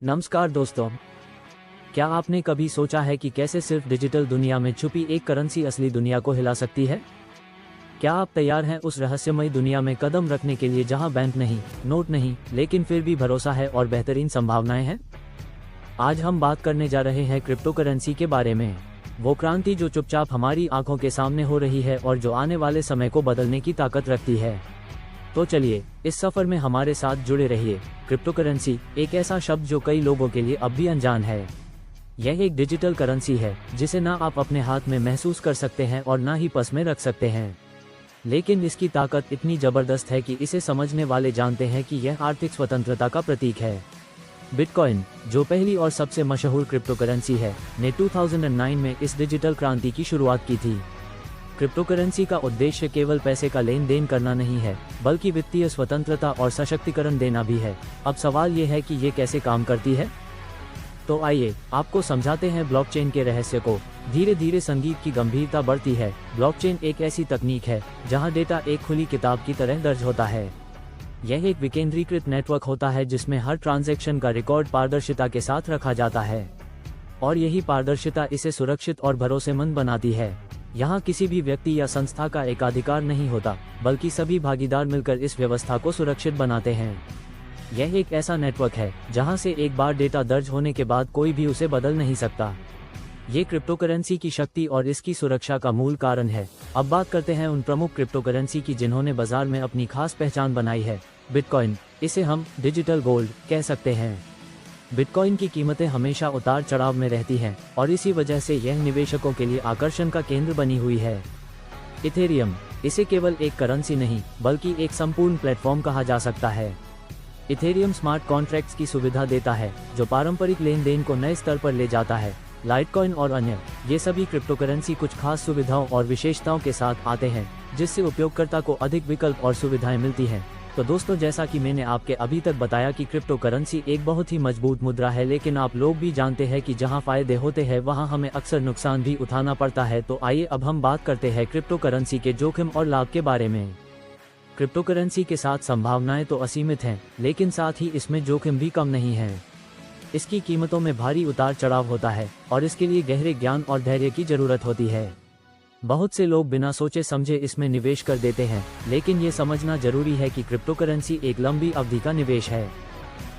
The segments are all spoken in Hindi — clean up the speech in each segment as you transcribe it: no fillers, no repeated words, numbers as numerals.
नमस्कार दोस्तों, क्या आपने कभी सोचा है कि कैसे सिर्फ डिजिटल दुनिया में छुपी एक करेंसी असली दुनिया को हिला सकती है? क्या आप तैयार हैं उस रहस्यमयी दुनिया में कदम रखने के लिए जहां बैंक नहीं, नोट नहीं, लेकिन फिर भी भरोसा है और बेहतरीन संभावनाएं हैं? आज हम बात करने जा रहे हैं क्रिप्टो करेंसी के बारे में, वो क्रांति जो चुपचाप हमारी आंखों के सामने हो रही है और जो आने वाले समय को बदलने की ताकत रखती है। तो चलिए इस सफर में हमारे साथ जुड़े रहिए। क्रिप्टो करेंसी एक ऐसा शब्द जो कई लोगों के लिए अब भी अनजान है। यह एक डिजिटल करेंसी है जिसे ना आप अपने हाथ में महसूस कर सकते हैं और ना ही पर्स में रख सकते हैं, लेकिन इसकी ताकत इतनी जबरदस्त है कि इसे समझने वाले जानते हैं कि यह आर्थिक स्वतंत्रता का प्रतीक है। बिटकॉइन, जो पहली और सबसे मशहूर क्रिप्टो करेंसी है, ने 2009 में इस डिजिटल क्रांति की शुरुआत की थी। क्रिप्टो करेंसी का उद्देश्य केवल पैसे का लेन देन करना नहीं है, बल्कि वित्तीय स्वतंत्रता और सशक्तिकरण देना भी है। अब सवाल ये है कि ये कैसे काम करती है? तो आइए आपको समझाते हैं ब्लॉकचेन के रहस्य को। धीरे धीरे संगीत की गंभीरता बढ़ती है। ब्लॉकचेन एक ऐसी तकनीक है जहां डेटा एक खुली किताब की तरह दर्ज होता है। यह एक विकेंद्रीकृत नेटवर्क होता है जिसमें हर ट्रांजैक्शन का रिकॉर्ड पारदर्शिता के साथ रखा जाता है, और यही पारदर्शिता इसे सुरक्षित और भरोसेमंद बनाती है। यहाँ किसी भी व्यक्ति या संस्था का एकाधिकार नहीं होता, बल्कि सभी भागीदार मिलकर इस व्यवस्था को सुरक्षित बनाते हैं। यह एक ऐसा नेटवर्क है जहाँ से एक बार डेटा दर्ज होने के बाद कोई भी उसे बदल नहीं सकता। ये क्रिप्टो करेंसी की शक्ति और इसकी सुरक्षा का मूल कारण है। अब बात करते हैं उन प्रमुख क्रिप्टो करेंसी की जिन्होंने बाजार में अपनी खास पहचान बनाई है। बिटकॉइन, इसे हम डिजिटल गोल्ड कह सकते हैं। बिटकॉइन की कीमतें हमेशा उतार चढ़ाव में रहती हैं और इसी वजह से यह निवेशकों के लिए आकर्षण का केंद्र बनी हुई है। इथेरियम, इसे केवल एक करेंसी नहीं बल्कि एक संपूर्ण प्लेटफॉर्म कहा जा सकता है। इथेरियम स्मार्ट कॉन्ट्रैक्ट्स की सुविधा देता है जो पारंपरिक लेन देन को नए स्तर पर ले जाता है। लाइटकॉइन और अन्य, ये सभी क्रिप्टो करेंसी कुछ खास सुविधाओं और विशेषताओं के साथ आते हैं जिससे उपयोगकर्ता को अधिक विकल्प और सुविधाएं मिलती हैं। तो दोस्तों, जैसा कि मैंने आपके अभी तक बताया कि क्रिप्टो करेंसी एक बहुत ही मजबूत मुद्रा है, लेकिन आप लोग भी जानते हैं कि जहां फायदे होते हैं वहां हमें अक्सर नुकसान भी उठाना पड़ता है। तो आइए अब हम बात करते हैं क्रिप्टो करेंसी के जोखिम और लाभ के बारे में। क्रिप्टो करेंसी के साथ संभावनाएं तो असीमित हैं, लेकिन साथ ही इसमें जोखिम भी कम नहीं है। इसकी कीमतों में भारी उतार चढ़ाव होता है और इसके लिए गहरे ज्ञान और धैर्य की जरूरत होती है। बहुत से लोग बिना सोचे समझे इसमें निवेश कर देते हैं, लेकिन ये समझना जरूरी है कि क्रिप्टो करेंसी एक लंबी अवधि का निवेश है,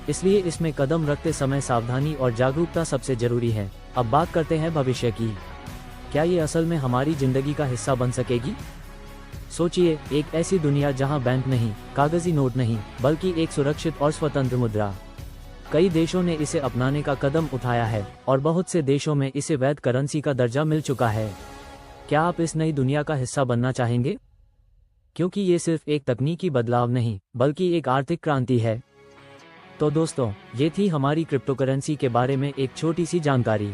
इसलिए इसमें कदम रखते समय सावधानी और जागरूकता सबसे जरूरी है। अब बात करते हैं भविष्य की। क्या ये असल में हमारी जिंदगी का हिस्सा बन सकेगी? सोचिए, एक ऐसी दुनिया जहां बैंक नहीं, कागजी नोट नहीं, बल्कि एक सुरक्षित और स्वतंत्र मुद्रा। कई देशों ने इसे अपनाने का कदम उठाया है और बहुत से देशों में इसे वैध करेंसी का दर्जा मिल चुका है। क्या आप इस नई दुनिया का हिस्सा बनना चाहेंगे? क्योंकि ये सिर्फ एक तकनीकी बदलाव नहीं बल्कि एक आर्थिक क्रांति है। तो दोस्तों, ये थी हमारी क्रिप्टो करेंसी के बारे में एक छोटी सी जानकारी।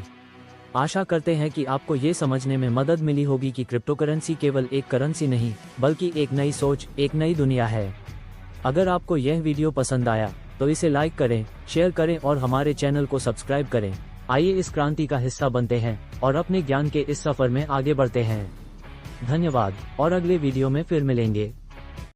आशा करते हैं कि आपको ये समझने में मदद मिली होगी कि क्रिप्टो करेंसी केवल एक करेंसी नहीं बल्कि एक नई सोच, एक नई दुनिया है। अगर आपको यह वीडियो पसंद आया तो इसे लाइक करें, शेयर करें और हमारे चैनल को सब्सक्राइब करें। आइए इस क्रांति का हिस्सा बनते हैं और अपने ज्ञान के इस सफर में आगे बढ़ते हैं। धन्यवाद और अगले वीडियो में फिर मिलेंगे।